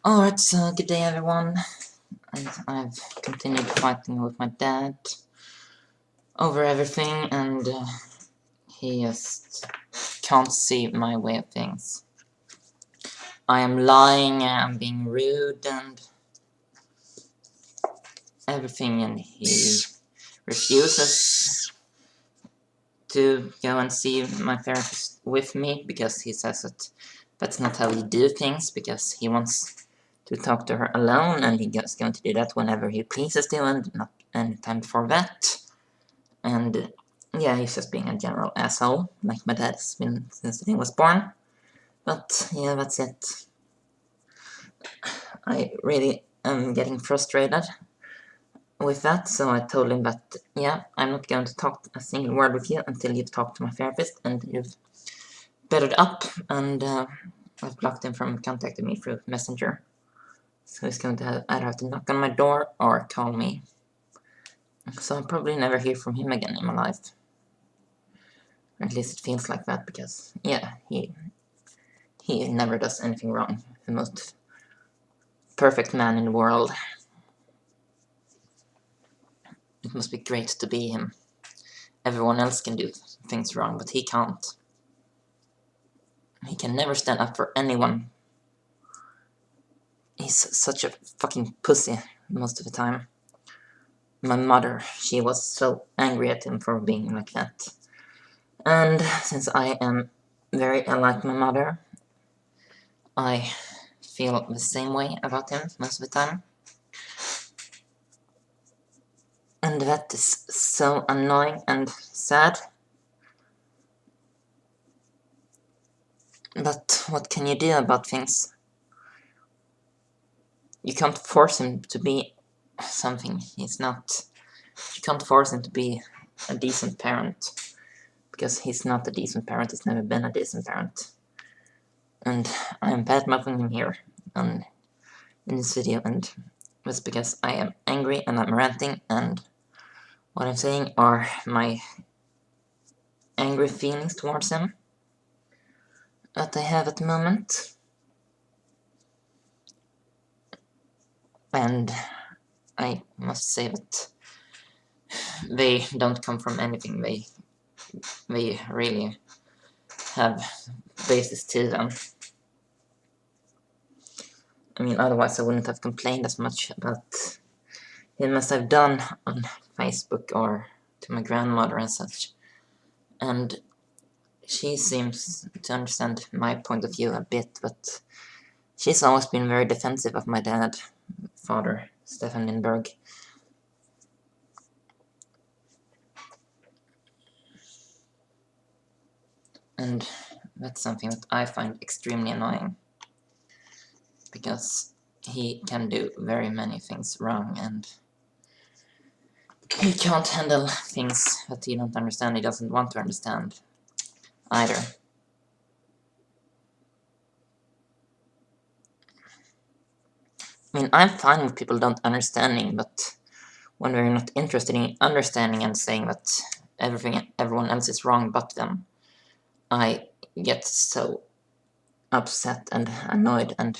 Alright, so good day everyone. I've continued fighting with my dad over everything, and he just can't see my way of things. I am lying, I'm being rude and everything, and he refuses to go and see my therapist with me because he says that that's not how you do things, because he wants to talk to her alone, and he's going to do that whenever he pleases to, and not any time before that. And yeah, he's just being a general asshole, like my dad's been since he was born. But yeah, that's it. I really am getting frustrated with that, so I told him that, yeah, I'm not going to talk a single word with you until you've talked to my therapist and you've bettered up, and I've blocked him from contacting me through Messenger. So he's going to either have to knock on my door or call me. So I'll probably never hear from him again in my life. Or at least it feels like that, because, yeah, he never does anything wrong. The most perfect man in the world. It must be great to be him. Everyone else can do things wrong, but he can't. He can never stand up for anyone. He's such a fucking pussy most of the time. My mother, she was so angry at him for being like that. And since I am very unlike my mother, I feel the same way about him most of the time. And that is so annoying and sad. But what can you do about things? You can't force him to be something he's not. You can't force him to be a decent parent, because he's not a decent parent, he's never been a decent parent. And I'm bad-mouthing him here in this video, and that's because I am angry and I'm ranting, and what I'm saying are my angry feelings towards him that I have at the moment. And I must say that they don't come from anything. They really have basis to them. I mean, otherwise I wouldn't have complained as much about him as I've done on Facebook or to my grandmother and such. And she seems to understand my point of view a bit, but she's always been very defensive of my dad, Father Stefan Lindberg. And that's something that I find extremely annoying, because he can do very many things wrong, and he can't handle things that he don't understand, he doesn't want to understand either. I mean, I'm fine with people don't understanding, but when we're not interested in understanding and saying that everyone else is wrong but them, I get so upset and annoyed, and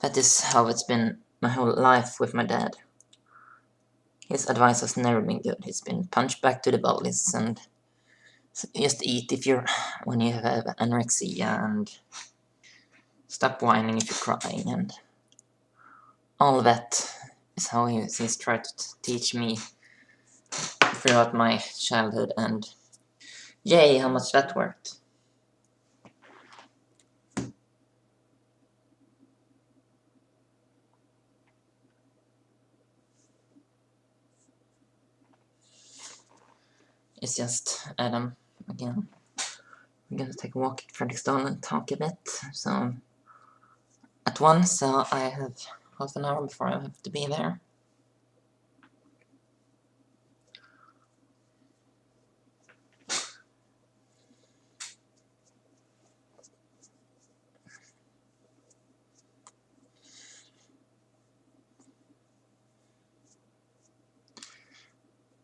that is how it's been my whole life with my dad. His advice has never been good. He's been punched back to the bullies, and just eat when you have anorexia, and stop whining if you're crying, and all that is how he's tried to teach me throughout my childhood, and yay, how much that worked. It's just Adam again. We're gonna take a walk at Fredriksdal and talk a bit, so at 1, so I have half an hour before I have to be there.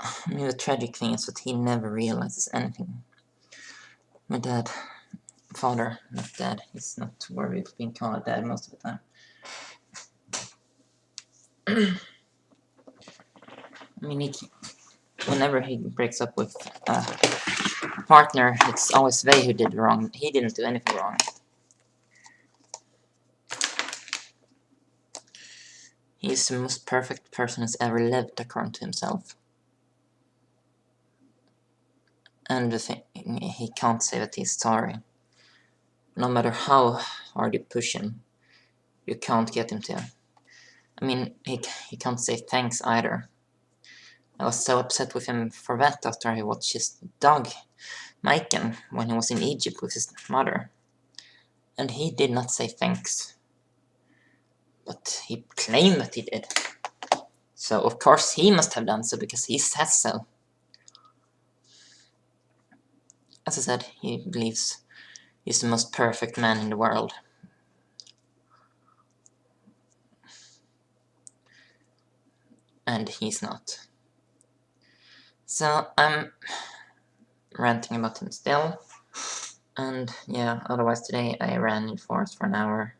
I mean, the tragic thing is that he never realizes anything. My dad, father, not dad, he's not worthy of being called a dad most of the time. I mean, whenever he breaks up with a partner, it's always they who did wrong. He didn't do anything wrong. He's the most perfect person who's ever lived, according to himself. And the thing, he can't say that he's sorry. No matter how hard you push him, you can't get him to. I mean, he can't say thanks either. I was so upset with him for that after I watched his dog, Maiken, when he was in Egypt with his mother. And he did not say thanks. But he claimed that he did. So of course he must have done so because he says so. As I said, he believes he's the most perfect man in the world. And he's not. So I'm ranting about him still. And yeah, otherwise today I ran in forest for an hour.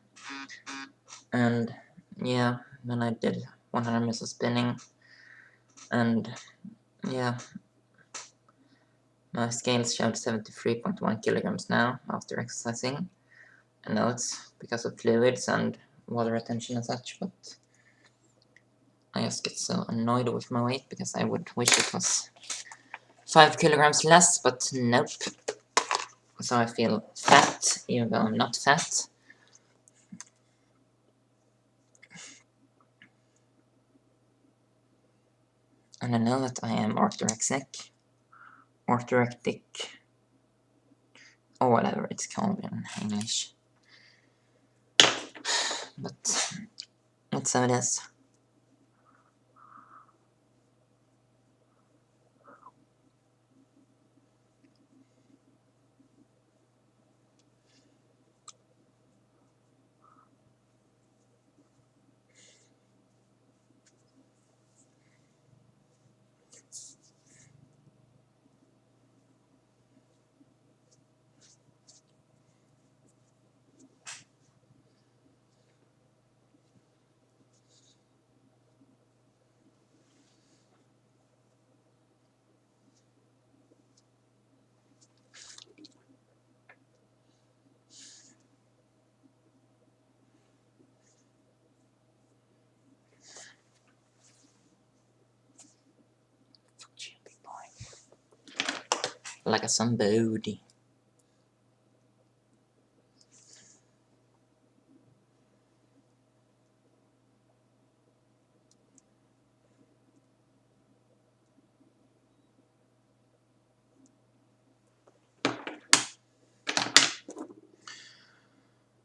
And yeah, then I did 100 meters of spinning. And yeah, my scales showed 73.1 kilograms now after exercising. I know it's because of fluids and water retention and such, but I just get so annoyed with my weight because I would wish it was 5 kilograms less, but nope. So I feel fat, even though I'm not fat. And I know that I am orthorexic, or whatever it's called in English. But that's how it is. Like a somebody.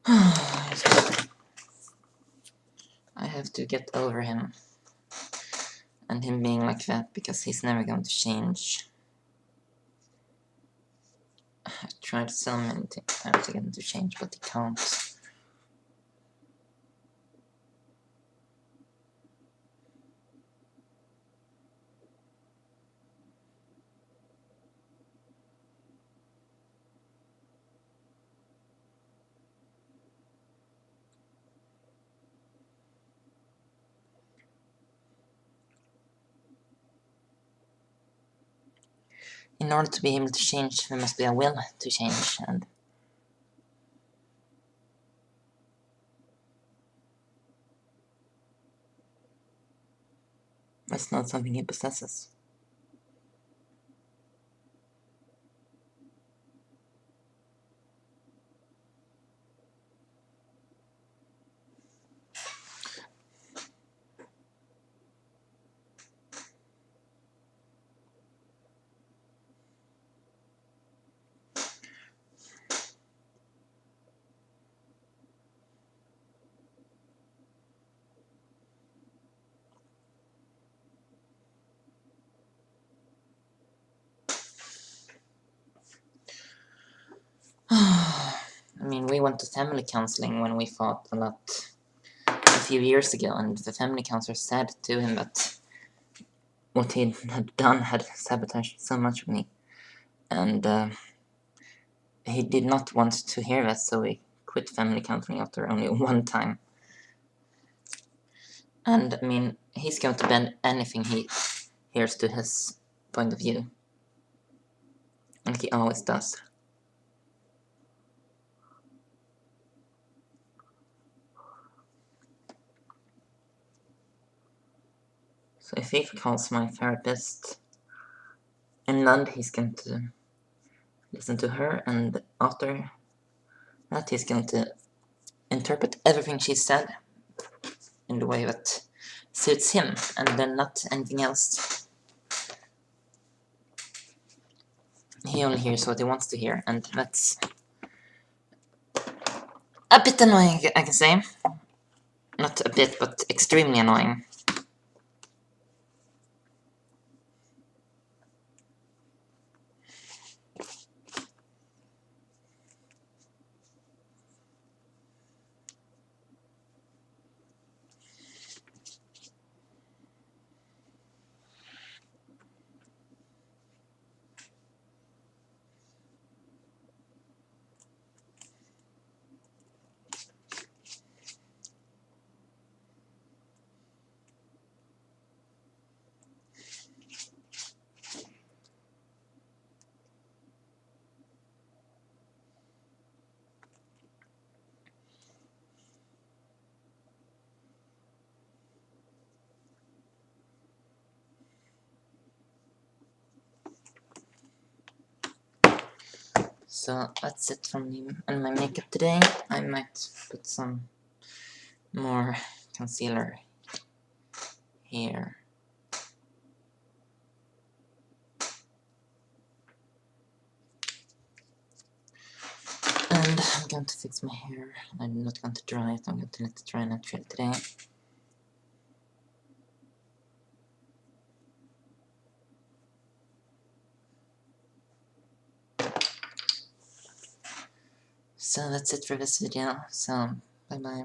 I have to get over him and him being like that because he's never going to change. I've tried so many times to get him to change, but he can't. In order to be able to change, there must be a will to change, and that's not something he possesses. I mean, we went to family counseling when we fought a lot a few years ago, and the family counselor said to him that what he had done had sabotaged so much of me, and he did not want to hear that, so we quit family counseling after only one time. And I mean, he's going to bend anything he hears to his point of view. And he always does. So if he calls my therapist in Lund, he's going to listen to her, and after that he's going to interpret everything she said in the way that suits him, and then not anything else. He only hears what he wants to hear, and that's a bit annoying, I can say. Not a bit, but extremely annoying. So that's it from me and my makeup today. I might put some more concealer here. And I'm going to fix my hair. I'm not going to dry it, I'm going to let it dry naturally today. So that's it for this video, so bye bye.